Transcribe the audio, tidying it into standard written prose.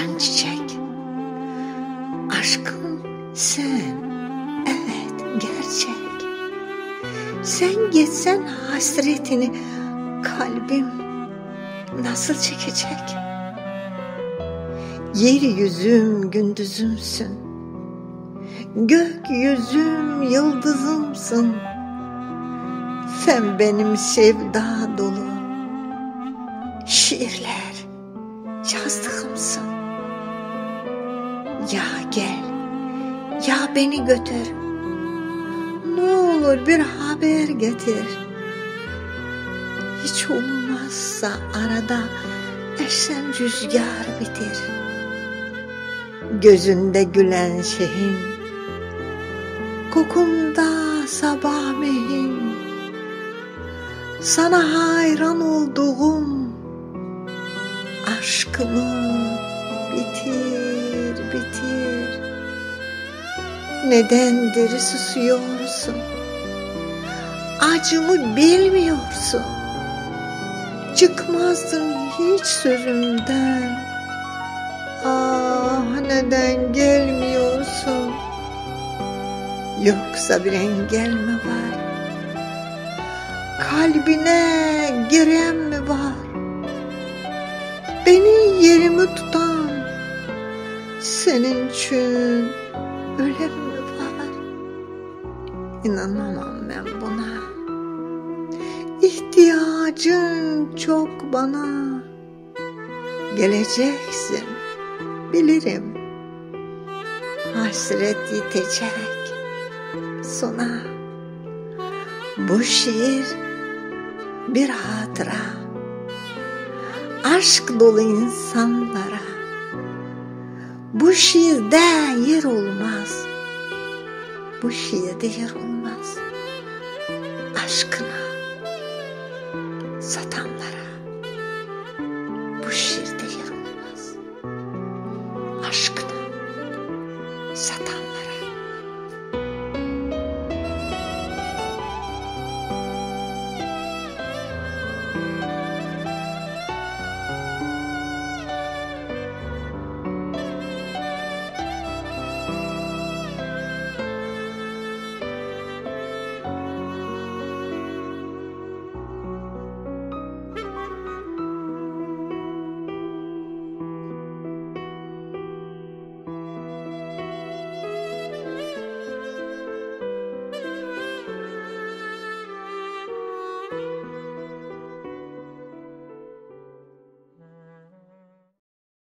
açan çiçek. Aşkım sen, evet gerçek. Sen gitsen hasretini kalbim nasıl çekecek? Yeryüzüm gündüzümsün, gökyüzüm yıldızımsın. Sen benim sevda dolu şiirler yazdığımsın. Ya gel, ya beni götür, ne olur bir haber getir. Hiç olmazsa arada esen rüzgar bitir. Gözünde gülen şehin, kokumda sabah mehin. Sana hayran olduğum aşkımı bitir, bitir. Nedendir susuyorsun? Acımı bilmiyorsun. Çıkmazdın hiç sözümden. Ah neden gelmiyorsun? Yoksa bir engel mi var? Kalbine giren mi var? Beni yerimi tutan, senin için ölen mi var? İnanamam ben buna. İhtiyacın çok bana. Geleceksin, bilirim. Hasret yitecek sona. Bu şiir bir hatıra, aşk dolu insanlara. Bu şiirde yer olmaz, bu şiirde yer olmaz aşkına satanlara. Bu şiirde yer olmaz aşkına satanlara.